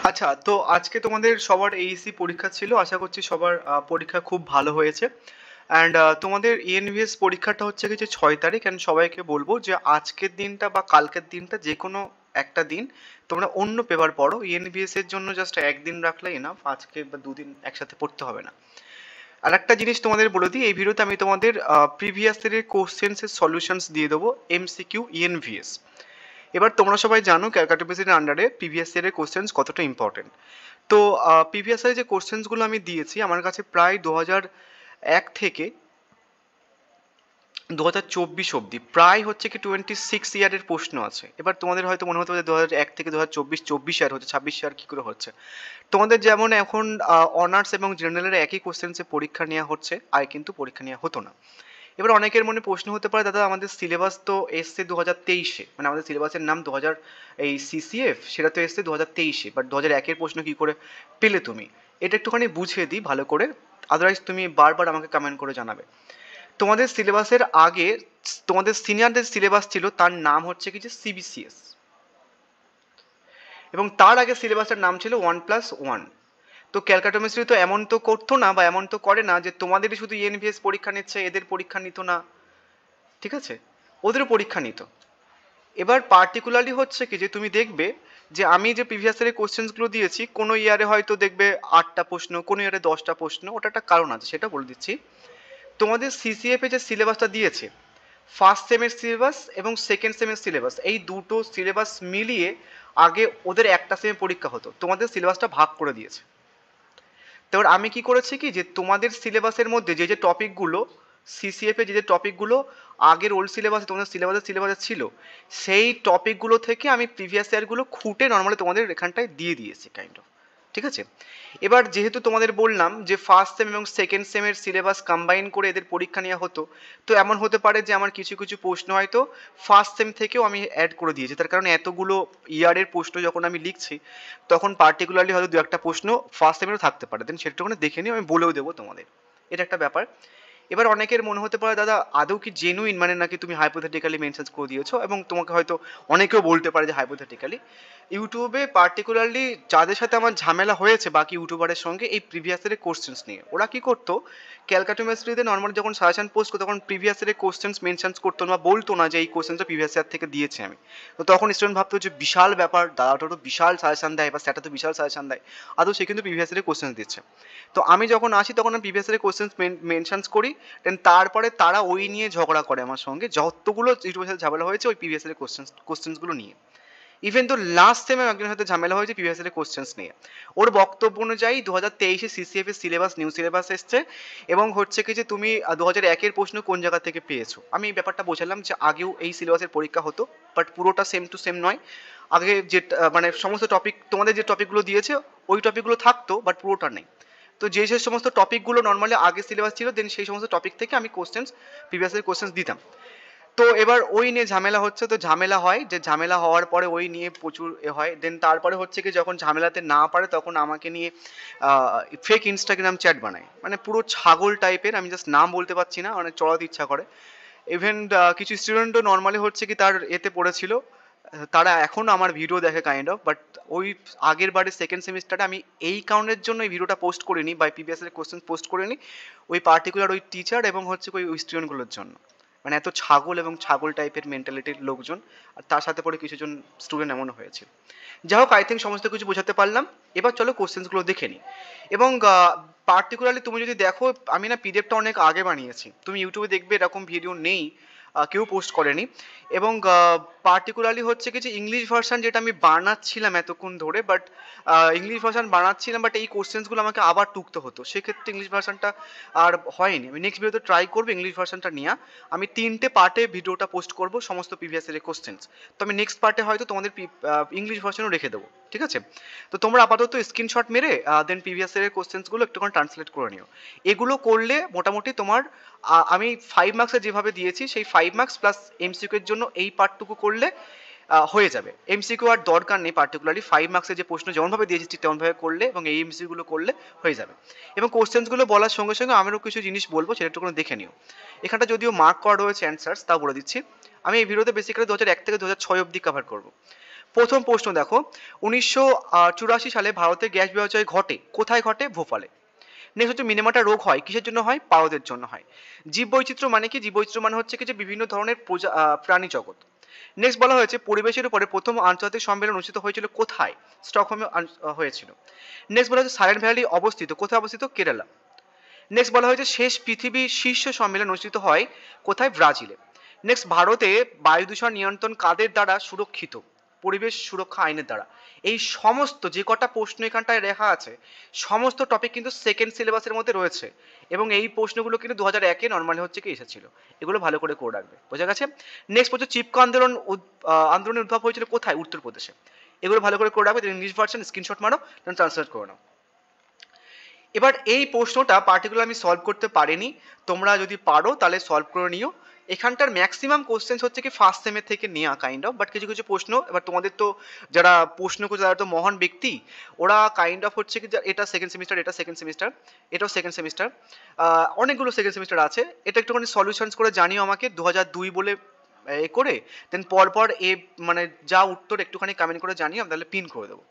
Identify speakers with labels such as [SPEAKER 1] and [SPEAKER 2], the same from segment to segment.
[SPEAKER 1] আচ্ছা, তো আজকে তোমাদের সবার এইচএসসি পরীক্ষা ছিল। আশা করছি সবার পরীক্ষা খুব ভালো হয়েছে। অ্যান্ড তোমাদের ইএনভিএস পরীক্ষাটা হচ্ছে গিয়ে 6 তারিখ। অ্যান্ড সবাইকে বলবো যে আজকের দিনটা বা কালকের দিনটা যে কোনো একটা দিন তোমরা অন্য পেপার পড়ো। ইএনভিএস এর জন্য জাস্ট একদিন রাখলেই না, আজকে বা দুদিন একসাথে পড়তে হবে না। আর একটা জিনিস তোমাদের বলে দিই, এই ভিডিওতে আমি তোমাদের প্রিভিয়াস ইয়ারের কোশ্চেন্সের সলিউশনস দিয়ে দেবো, এমসিকিউ ইএনভিএস। এবার তোমরা সবাই জানো ক্যালকাটা আন্ডারে প্রিভিয়াস ইয়ারের কোশ্চেন্স কতটা ইম্পর্টেন্ট। তো প্রিভিয়াস ইয়ারে যে কোশ্চেন্সগুলো আমি দিয়েছি আমার কাছে প্রায় 2001 থেকে 2024 অবধি প্রায় হচ্ছে কি 26 ইয়ারের প্রশ্ন আছে। এবার তোমাদের হয়তো মনে হতে পারে 2001 থেকে 2024 24 ইয়ার হচ্ছে, 26 ইয়ার কী করে হচ্ছে। তোমাদের যেমন এখন অনার্স এবং জেনারেলের একই কোশ্চেন্সে পরীক্ষা নেওয়া হচ্ছে, আর কিন্তু পরীক্ষা নেওয়া হতো না। এবার অনেকের মনে প্রশ্ন হতে পারে, দাদা আমাদের সিলেবাস তো এসছে 2023-এ, মানে আমাদের সিলেবাসের নাম 2000 এই সিসিএফ, সেটা তো এসছে 2023-এ, বাট 2001-এর প্রশ্ন কী করে পেলে তুমি? এটা একটুখানি বুঝিয়ে দিই ভালো করে, আদারওয়াইজ তুমি বারবার আমাকে কমেন্ট করে জানাবে। তোমাদের সিলেবাসের আগে তোমাদের সিনিয়রদের সিলেবাস ছিল, তার নাম হচ্ছে কি যে সিবিসিএস, এবং তার আগে সিলেবাসের নাম ছিল 1+1। তো ক্যালকাটোমেস্ট্রি তো এমন তো করতো না বা এমন তো করে না যে তোমাদেরই শুধু ইএনভিএস পরীক্ষা নিচ্ছে, এদের পরীক্ষা নিত না, ঠিক আছে? ওদেরও পরীক্ষা নিত। এবার পার্টিকুলারলি হচ্ছে কি যে তুমি দেখবে যে আমি যে প্রিভিয়াস ইয়ারের কোশ্চেন্সগুলো দিয়েছি, কোনো ইয়ারে হয়তো দেখবে 8টা প্রশ্ন, কোনো ইয়ারে 10টা প্রশ্ন, ওটা একটা কারণ আছে, সেটা বলে দিচ্ছি। তোমাদের সিসিএফ এ যে সিলেবাসটা দিয়েছে, ফার্স্ট সেমের সিলেবাস এবং সেকেন্ড সেমের সিলেবাস, এই দুটো সিলেবাস মিলিয়ে আগে ওদের একটা সেমে পরীক্ষা হতো, তোমাদের সিলেবাসটা ভাগ করে দিয়েছে। তো এবার আমি কি করেছি কি যে তোমাদের সিলেবাসের মধ্যে যে যে টপিকগুলো সিসিএফ এ যে টপিকগুলো আগের ওল্ড সিলেবাসে তোমাদের সিলেবাসে ছিল, সেই টপিকগুলো থেকে আমি প্রিভিয়াস ইয়ারগুলো খুঁটে নর্মালি তোমাদের এখানটায় দিয়ে দিয়েছি কাইন্ড অফ, ঠিক আছে? এবার যেহেতু তোমাদের বললাম যে ফার্স্ট সেম এবং সেকেন্ড সেমের সিলেবাস কম্বাইন করে এদের পরীক্ষা নেওয়া হতো, তো এমন হতে পারে যে আমার কিছু কিছু প্রশ্ন হয়তো ফার্স্ট সেম থেকেও আমি অ্যাড করে দিয়েছি, তার কারণ এতগুলো ইয়ারের প্রশ্ন যখন আমি লিখছি তখন পার্টিকুলারলি হয়তো দু একটা প্রশ্ন ফার্স্ট সেমেরও থাকতে পারে, দেন সেটা ওখানে দেখে নিয়ে আমি বলেও দেবো তোমাদের। এটা একটা ব্যাপার। এবার অনেকের মনে হতে পারে, দাদা আদৌ কি জেনুইন, মানে নাকি তুমি হাইপোথেটিক্যালি মেনশন করে দিয়েছো, এবং তোমাকে হয়তো অনেকেও বলতে পারে যে হাইপোথেটিক্যালি। ইউটিউবে পার্টিকুলারলি যাদের সাথে আমার ঝামেলা হয়েছে বাকি ইউটিউবারের সঙ্গে এই প্রিভিয়াস ইয়ারের কোশ্চেন্স নিয়ে, ওরা কি করতো ক্যালকাটোমেস্ট্রিতে নর্মাল যখন সাজেশন পোস্ট করতো তখন প্রিভিয়াস ইয়ারের কোশ্চেন্স মেনশন করতো না, বলতো না যে এই কোশ্চেন্সটা প্রিভিয়াস ইয়ার থেকে দিয়েছি আমি। তো তখন স্টুডেন্ট ভাবতো যে বিশাল ব্যাপার, দাদাটা তো বিশাল সাজেশন দেয় বা স্যারটা তো বিশাল সাজেশন দেয়, আদৌ সে কিন্তু প্রিভিয়াস ইয়ারের কোশ্চেন্স দিচ্ছে। তো আমি যখন আসি তখন আমি প্রিভিয়াস ইয়ারের কোশ্চেন্স মেনশনস করি, দেন তারপরে তারা ওই নিয়ে ঝগড়া করে আমার সঙ্গে, যতগুলো ইউটিউবের সাথে ঝামেলা হয়েছে ওই প্রিভিয়াস ইয়ারের কোশ্চেন্সগুলো নিয়ে। ইভেন তো লাস্ট টাইমে একজনের সাথে ঝামেলা হয়েছে প্রিভিয়াস ইয়ারের কোশ্চেন্স নিয়ে। ওর বক্তব্য অনুযায়ী 2023-এ সিসিএফ এর সিলেবাস নিউ সিলেবাস এসছে, এবং হচ্ছে কি যে তুমি 2001-এর প্রশ্ন কোন জায়গা থেকে পেয়েছো। আমি এই ব্যাপারটা বোঝালাম যে আগেও এই সিলেবাসের পরীক্ষা হতো, বাট পুরোটা সেম টু সেম নয়। আগে যে মানে সমস্ত টপিক তোমাদের যে টপিকগুলো দিয়েছে ওই টপিকগুলো থাকতো, বাট পুরোটা নেই। তো যে যে সমস্ত টপিকগুলো নর্মালি আগে সিলেবাস ছিল, দেন সেই সমস্ত টপিক থেকে আমি কোশ্চেন্স প্রিভিয়াস ইয়ার কোশ্চেন্স দিতাম। তো এবার ওই নিয়ে ঝামেলা হচ্ছে, তো ঝামেলা হয়, যে ঝামেলা হওয়ার পরে ওই নিয়ে প্রচুর হয়, দেন তারপরে হচ্ছে কি যখন ঝামেলাতে না পারে তখন আমাকে নিয়ে ফেক ইনস্টাগ্রাম চ্যাট বানায়, মানে পুরো ছাগল টাইপের, আমি জাস্ট নাম বলতে পারছি না, মানে চড়াতে ইচ্ছা করে। ইভেন কিছু স্টুডেন্টও নর্মালি হচ্ছে কি তার এতে পড়েছিল, তারা এখন আমার ভিডিও দেখে কাইন্ড অফ, বাট ওই আগের বারে সেকেন্ড সেমিস্টারে আমি এই কারণের জন্য এই ভিডিওটা পোস্ট করিনি বা প্রিভিয়াস এর কোশ্চেন পোস্ট করিনি, ওই পার্টিকুলার ওই টিচার এবং হচ্ছে ওই স্টুডেন্টগুলোর জন্য। মানে এত ছাগল এবং ছাগল টাইপের মেন্টালিটির লোকজন, আর তার সাথে পরে কিছুজন স্টুডেন্ট এমনও হয়েছে। যাই হোক, আই থিঙ্ক সমস্ত কিছু বোঝাতে পারলাম। এবার চলো কোশ্চেন্সগুলো দেখে নিই। এবং পার্টিকুলারলি তুমি যদি দেখো, আমি না পিডিএফটা অনেক আগে বানিয়েছি, তুমি ইউটিউবে দেখবে এরকম ভিডিও নেই, কেউ পোস্ট করেনি। এবং পার্টিকুলারলি হচ্ছে কি যে ইংলিশ ভার্সান যেটা আমি বানাচ্ছিলাম এতক্ষণ ধরে, বাট ইংলিশ ভার্সান বানাচ্ছিলাম, বাট এই কোশ্চেন্সগুলো আমাকে আবার টুকতে হতো, সেক্ষেত্রে ইংলিশ ভার্সানটা আর হয়নি। আমি নেক্সট ভিডিওতে ট্রাই করবো ইংলিশ ভার্সানটা নিয়ে। আমি 3টে পার্টে ভিডিওটা পোস্ট করবো সমস্ত প্রিভিয়াস ইয়ারের কোশ্চেন্স। তো আমি নেক্সট পার্টে হয়তো তোমাদের ইংলিশ ভার্সানও রেখে দেবো, ঠিক আছে? তো তোমরা আপাতত স্ক্রিনশট মেরে দেন প্রিভিয়াস ইয়ারের কোশ্চেন্সগুলো একটুখানি ট্রান্সলেট করে নিও। এগুলো করলে মোটামুটি তোমার আমি 5 মার্কসে যেভাবে দিয়েছি সেই 5 মার্কস প্লাস এমসিকিউ এর জন্য এই পার্টটুকু করলে হয়ে যাবে। এমসিকিউ আর দরকার নেই, পার্টিকুলারলি 5 মার্কসের যে প্রশ্ন যেমনভাবে দিয়েছি ঠিক তেমনভাবে করলে এবং এই এমসিকিউগুলো করলে হয়ে যাবে। এবং কোশ্চেন্সগুলো বলার সঙ্গে সঙ্গে আমিও কিছু জিনিস বলবো, সেটা একটু দেখে নিও। এখানটা যদিও মার্ক করা রয়েছে অ্যান্সার্স, তাও বলে দিচ্ছি। আমি এই ভিডিওতে বেসিক্যালি 2001 থেকে 2006 অবধি কভার করবো। প্রথম প্রশ্ন দেখো, 1984 সালে ভারতে গ্যাস বিপর্যয় ঘটে, কোথায় ঘটে? ভোপালে। নেক্সট হচ্ছে মিনেমাটা রোগ হয় কিসের জন্য হয়? পারদের জন্য হয়। জীববৈচিত্র্য মানে কি? জীববৈচিত্র্য মানে হচ্ছে কি যে বিভিন্ন ধরনের প্রাণী জগৎ। নেক্সট বলা হয়েছে পরিবেশের উপরে প্রথম আন্তর্জাতিক সম্মেলন অনুষ্ঠিত হয়েছিল কোথায়? স্টকহোমে হয়েছিল। নেক্সট বলা হয়েছে সাইলেন্ট ভ্যালি অবস্থিত, কোথায় অবস্থিত? কেরালা। নেক্সট বলা হয়েছে শেষ পৃথিবী শীর্ষ সম্মেলন অনুষ্ঠিত হয় কোথায়? ব্রাজিলে। নেক্সট ভারতে বায়ু দূষণ নিয়ন্ত্রণ কাদের দ্বারা সুরক্ষিত? পরিবেশ সুরক্ষা আইনের দ্বারা। এই সমস্ত যে কটা প্রশ্ন এখানটায় লেখা আছে সমস্ত টপিক কিন্তু সেকেন্ড সিলেবাসের মধ্যে রয়েছে, এবং এই প্রশ্নগুলো কিন্তু 2001-এ নর্মালি হচ্ছে কি এসেছিল। এগুলো ভালো করে করে রাখবে, বোঝা গেছে? নেক্সট হচ্ছে চিপকো আন্দোলন আন্দোলনের উদ্ভব হয়েছিল কোথায়? উত্তরপ্রদেশে। এগুলো ভালো করে করে রাখবে, ইংলিশ ভার্সন স্ক্রিনশট মারো, ট্রান্সলেট করে নাও। এবার এই প্রশ্নটা পার্টিকুলার আমি সলভ করতে পারিনি, তোমরা যদি পারো তাহলে সলভ করে নিও। এখানটার ম্যাক্সিমাম কোশ্চেন্স হচ্ছে কি ফার্স্ট সেমের থেকে নেওয়া কাইন্ড অফ, বাট কিছু কিছু প্রশ্ন এবার তোমাদের তো যারা প্রশ্ন করছে তারা তো মহান ব্যক্তি, ওরা কাইন্ড অফ হচ্ছে কি এটা সেকেন্ড সেমিস্টার, এটা সেকেন্ড সেমিস্টার, এটাও সেকেন্ড সেমিস্টার, অনেকগুলো সেকেন্ড সেমিস্টার আছে। এটা একটুখানি সলিউশনস করে জানিও আমাকে 2002 বলে এ করে, দেন পরপর এ মানে যা উত্তর একটুখানি কমেন্ট করে জানিও, আমি তাহলে পিন করে দেবো।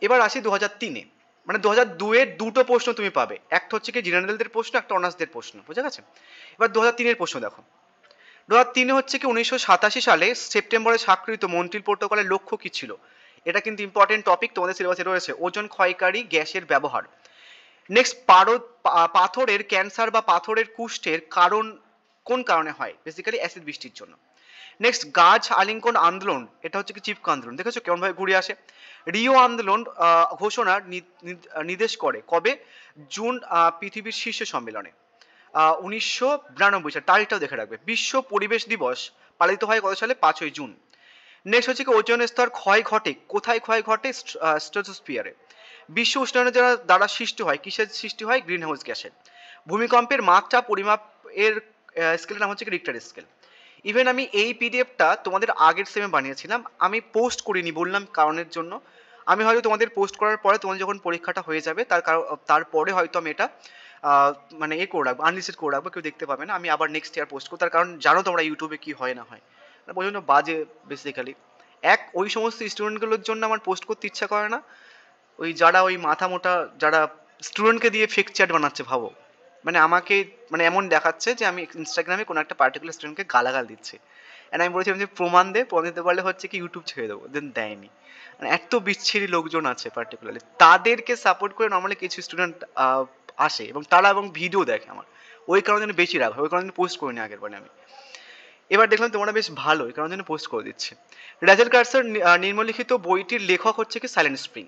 [SPEAKER 1] এবার আসি 2003-এ, মানে 2002-এর দুটো প্রশ্ন তুমি পাবে, একটা হচ্ছে কি জেনারেলদের প্রশ্ন, একটা অনার্সদের প্রশ্ন, বুঝা গেছে? এবার 2003-এর প্রশ্ন দেখো। 2003-এ হচ্ছে কি 1987 সালে সেপ্টেম্বরে স্বাক্ষরিত মন্ট্রিল প্রোটোকলের লক্ষ্য কি ছিল? এটা কিন্তু ইম্পর্টেন্ট টপিক, তোমাদের সিলেবাসে রয়েছে, ওজন ক্ষয়কারী গ্যাসের ব্যবহার। নেক্সট পাথরের ক্যান্সার বা পাথরের কুষ্ঠের কারণ কোন কারণে হয়? বেসিক্যালি অ্যাসিড বৃষ্টির জন্য। নেক্সট গাছ আলিঙ্গন আন্দোলন, এটা হচ্ছে কি চিপকো আন্দোলন, দেখেছো কেমন ভাবে ঘুরে আসে। রিও আন্দোলন ঘোষণার নির্দেশ করে কবে? জুন পৃথিবীর শীর্ষ সম্মেলনে 1992 সালে, তারিখটাও দেখে রাখবে। বিশ্ব পরিবেশ দিবস পালিত হয় কত সালে? 5ই জুন। নেক্সট হচ্ছে কি ওজোন স্তর ক্ষয় ঘটে, কোথায় ক্ষয় ঘটে? স্ট্রাটোস্ফিয়ারে। বিশ্ব উষ্ণায়নের দ্বারা সৃষ্টি হয়, কিসের সৃষ্টি হয়? গ্রিন হাউস গ্যাসের। ভূমিকম্পের মাত্রা পরিমাপ এর স্কেলের নাম হচ্ছে কি রিক্টার স্কেল। ইভেন আমি এই পিডিএফটা তোমাদের আগের সেমে বানিয়েছিলাম, আমি পোস্ট করিনি বললাম কারণের জন্য। আমি হয়তো তোমাদের পোস্ট করার পরে তোমাদের যখন পরীক্ষাটা হয়ে যাবে তারপরে হয়তো আমি এটা মানে এ করে রাখবো, আনলিস্টেড করে রাখবো, কেউ দেখতে পাবে না। আমি আবার নেক্সট ইয়ার পোস্ট করবো, তার কারণ জানো তোমরা ইউটিউবে কি হয় না হয়, প্রচন্ড বাজে বেসিক্যালি। ওই সমস্ত স্টুডেন্টগুলোর জন্য আমার পোস্ট করতে ইচ্ছা করে না, ওই যারা ওই মাথা মোটা যারা স্টুডেন্টকে দিয়ে ফেক চ্যাট বানাচ্ছে, ভাবো মানে আমাকে মানে এমন দেখাচ্ছে যে আমি ইনস্টাগ্রামে কোনো একটা পার্টিকুলার স্টুডেন্টকে গালাগাল দিচ্ছি, অ্যান্ড আমি বলেছিলাম যে প্রমাণ দিতে পারলে হচ্ছে কি ইউটিউব ছেড়ে দেবো, দেন দেয়নি। মানে এত বিচ্ছিরি লোকজন আছে পার্টিকুলারলি, তাদেরকে সাপোর্ট করে নর্মালি কিছু স্টুডেন্ট আসে এবং তারা ভিডিও দেখে আমার, ওই কারণে জন্য বেশি রাগ হয়, ওই কারণে পোস্ট করিনি আগের বারে আমি। এবার দেখলাম তোমরা বেশ ভালো, এই কারণে জন্য পোস্ট করে দিচ্ছে। রাজেল কার্সার নিম্নলিখিত বইটির লেখক হচ্ছে কি সাইলেন্ট স্প্রিং।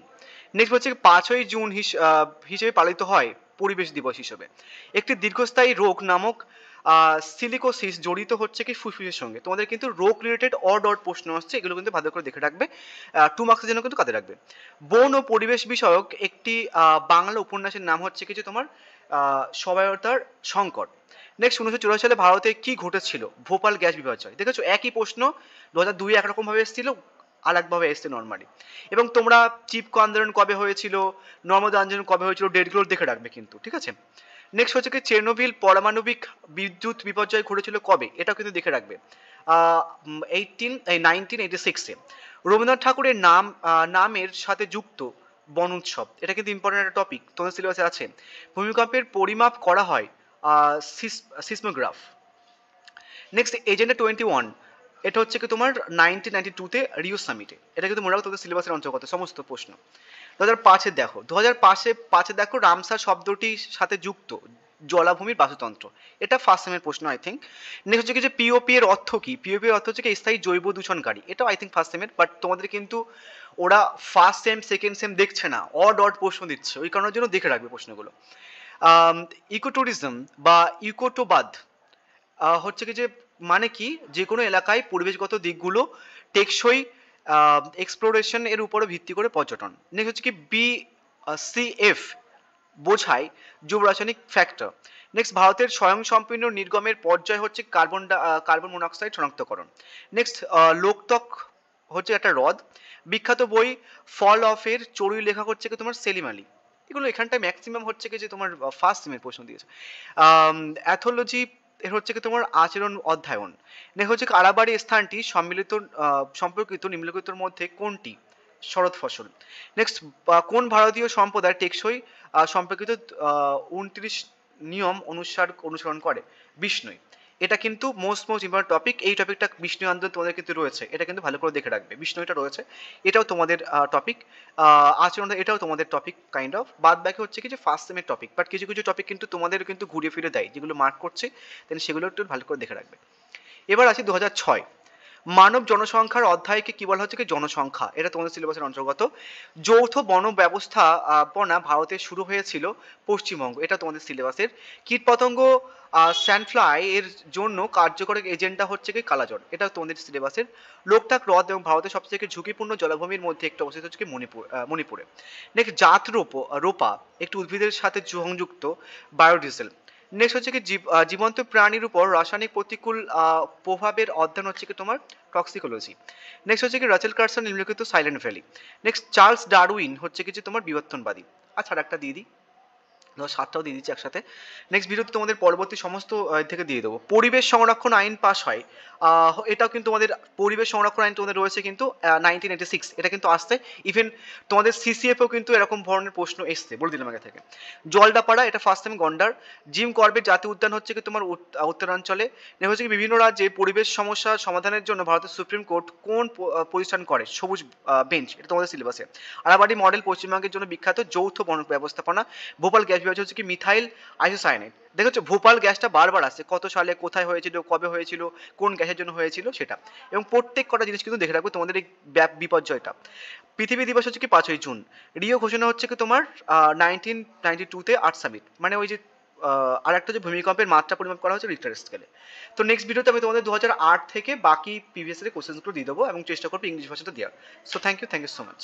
[SPEAKER 1] নেক্সট হচ্ছে 5ই জুন হিসেবে পালিত হয় পরিবেশ দিবস হিসেবে। একটি দীর্ঘস্থায়ী রোগ নামক সিলিকোসিস জড়িত হচ্ছে কি ফুসফুসের সঙ্গে। তোমাদের কিন্তু রোগ রিলেটেড অড প্রশ্ন আসছে, এগুলো কিন্তু ভালো করে দেখে রাখবে, 2 মার্কসের জন্য কিন্তু কাজে রাখবে। বন ও পরিবেশ বিষয়ক একটি বাংলা উপন্যাসের নাম হচ্ছে কিছু তোমার সহায়তার সংকট। নেক্সট 1984 সালে ভারতে কি ঘটেছিল? ভোপাল গ্যাস বিপর্যয়। দেখেছো একই প্রশ্ন 2002 একরকম ভাবে এসেছিল, আলাদভাবে এসছে নর্মালি। এবং তোমরা চিপকো আন্দোলন কবে হয়েছিল, নর্মদা আন্দোলন কবে হয়েছিল, ডেটগুলো দেখে রাখবে কিন্তু, ঠিক আছে? নেক্সট হচ্ছে কি চেরনোবিল পারমাণবিক বিদ্যুৎ বিপর্যয় ঘটেছিল কবে? এটাও কিন্তু দেখে রাখবে 1986-এ। রবীন্দ্রনাথ ঠাকুরের নামের সাথে যুক্ত বন উৎসব, এটা কিন্তু ইম্পর্টেন্ট একটা টপিক, তোমাদের সিলেবাসে আছে। ভূমিকম্পের পরিমাপ করা হয় সিসমোগ্রাফ। নেক্সট এজেন্ডা 21, এটা হচ্ছে কি তোমার 1992-তে রিও সামিটে, এটা কিন্তু মনে রাখো তোদের সিলেবাসের অন্তর্গত সমস্ত প্রশ্ন। 2005-এ দেখো, 2005-এ দেখো রামসার শব্দটির সাথে যুক্ত জলাভূমির বাস্তুতন্ত্র, এটা ফার্স্ট সেমের প্রশ্ন আই থিঙ্ক। নেক্সট হচ্ছে কি যে পিওপি এর অর্থ কি? পিওপি এর অর্থ হচ্ছে কি স্থায়ী জৈব দূষণকারী, এটাও আই থিঙ্ক ফার্স্ট সেমের, বাট তোমাদের কিন্তু ওরা ফার্স্ট সেম সেকেন্ড সেম দেখছে না, অড প্রশ্ন দিচ্ছে, ওই কারণের জন্য দেখে রাখবে প্রশ্নগুলো। ইকোট্যুরিজম বা ইকোটোবাদ হচ্ছে কি যে মানে কি যে কোনো এলাকায় পরিবেশগত দিকগুলো টেকসই এক্সপ্লোরেশন এর উপরে ভিত্তি করে পর্যটন। নেক্সট হচ্ছে কি BCF বোঝায় জৈব রাসায়নিক ফ্যাক্টর। নেক্সট ভারতের স্বয়ংসম্পূর্ণ নির্গমের পর্যায় হচ্ছে কার্বন মনোক্সাইড শনাক্তকরণ। নেক্সট লোকতক হচ্ছে একটা হ্রদ। বিখ্যাত বই ফল অফ এর চড়ুই লেখক হচ্ছে কি তোমার সেলিম আলী। এগুলো এখানটায় ম্যাক্সিমাম হচ্ছে কি যে তোমার ফার্স্ট সেমের প্রশ্ন দিয়েছে। অ্যাথোলজি এর হচ্ছে কি তোমার আচরণ অধ্যয়ন। নেক্সট হচ্ছে কি আড়াবাড়ি স্থানটি সম্মিলিত সম্পর্কিত নিম্নলিখিতর মধ্যে কোনটি? শরৎ ফসল। নেক্সট কোন ভারতীয় সম্প্রদায় টেকসই সম্পর্কিত 29 নিয়ম অনুসরণ করে? বিষ্ণুই। এটা কিন্তু মোস্ট ইম্পর্টেন্ট টপিক। এই টপিকটা বিষ্ণু আন্দোলন তোমাদের কিন্তু রয়েছে, এটা কিন্তু ভালো করে দেখে রাখবে। বিষ্ণুটা রয়েছে, এটাও তোমাদের টপিক। আচরণ এটাও তোমাদের টপিক কাইন্ড অফ। বাদ বাকি হচ্ছে কি যে ফার্স্ট সেমের টপিক, বাট কিছু কিছু টপিক কিন্তু তোমাদের কিন্তু ঘুরিয়ে ফিরে দেয়, যেগুলো মার্ক করছে, দেন সেগুলো একটু ভালো করে দেখে রাখবে। এবার আসি 2006 মানব জনসংখ্যার অধ্যায়কে কি বলা হচ্ছে কি জনসংখ্যা। এটা তোমাদের সিলেবাসের অন্তর্গত। যৌথ বন ব্যবস্থাপনা ভারতে শুরু হয়েছিল পশ্চিমবঙ্গ, এটা তোমাদের সিলেবাসের। কীটপতঙ্গ স্যান্ডফ্লাই এর জন্য কার্যকরী এজেন্ডা হচ্ছে কি কালাজ্বর, এটা তোমাদের সিলেবাসের। লোকটাক হ্রদ এবং ভারতের সবথেকে ঝুঁকিপূর্ণ জলাভূমির মধ্যে একটি অবস্থিত হচ্ছে কি মণিপুরে। নেক্সট জাত রোপা একটি উদ্ভিদের সাথে সংযুক্ত বায়োডিজেল। নেক্সট হচ্ছে কি জীবন্ত প্রাণীর উপর রাসায়নিক প্রতিকূল প্রভাবের অধ্যয়ন হচ্ছে কি তোমার টক্সিকোলজি। নেক্সট হচ্ছে কি রাচেল কার্সন নিম্নলিখিত silent valley. Next Charles Darwin হচ্ছে কি যে তোমার বিবর্তনবাদী। আচ্ছা আর একটা দিয়ে দিই, 7টাও দিয়ে দিচ্ছি একসাথে। নেক্সট ভিডিওতে তোমাদের পরবর্তী সমস্ত থেকে দিয়ে দেবো। পরিবেশ সংরক্ষণ আইন পাস হয়, এটাও কিন্তু তোমাদের পরিবেশ সংরক্ষণ আইন তোমাদের রয়েছে কিন্তু 1986, এটা কিন্তু আসছে। ইভেন তোমাদের সিসিএফও কিন্তু এরকম ধরনের প্রশ্ন এসছে, বলে দিলাম আগে থেকে। জলদাপাড়া এটা ফার্স্ট টাইম গন্ডার। জিম করবেট জাতীয় উদ্যান হচ্ছে কি তোমার উত্তরাঞ্চলে। হচ্ছে কি বিভিন্ন রাজ্যে পরিবেশ সমস্যা সমাধানের জন্য ভারতের সুপ্রিম কোর্ট কোন প্রতিষ্ঠান করে? সবুজ বেঞ্চ, এটা তোমাদের সিলেবাসে। আরাবাড়ি মডেল পশ্চিমবঙ্গের জন্য বিখ্যাত যৌথ বন ব্যবস্থাপনা। ভোপাল গ্যাস বিভাগ হচ্ছে কি মিথাইল আইসোসায়ানাইড। দেখেছো ভোপাল গ্যাসটা বারবার আসছে, কত সালে কোথায় হয়েছিল, কবে হয়েছিল, কোন গ্যাসের জন্য হয়েছিল সেটা। এবং প্রত্যেক কটা জিনিস কিন্তু দেখে রাখবো তোমাদের এই বিপর্যয়টা। পৃথিবী দিবস হচ্ছে কি 5ই জুন। রিও ঘোষণা হচ্ছে কি তোমার 1992-তে আর্থ সামিট, মানে ওই যে আর একটা যে ভূমিকম্পের মাত্রা পরিমাপ করা হচ্ছে রিক্টার স্কেলে। তো নেক্সট ভিডিওতে আমি তোমাদের 2008 থেকে বাকি প্রিভিয়াস ইয়ারের কোশ্চেন্সগুলো দিয়ে দেবো এবং চেষ্টা করবো ইংলিশ ভাষাটা দেওয়ার। So thank you so much.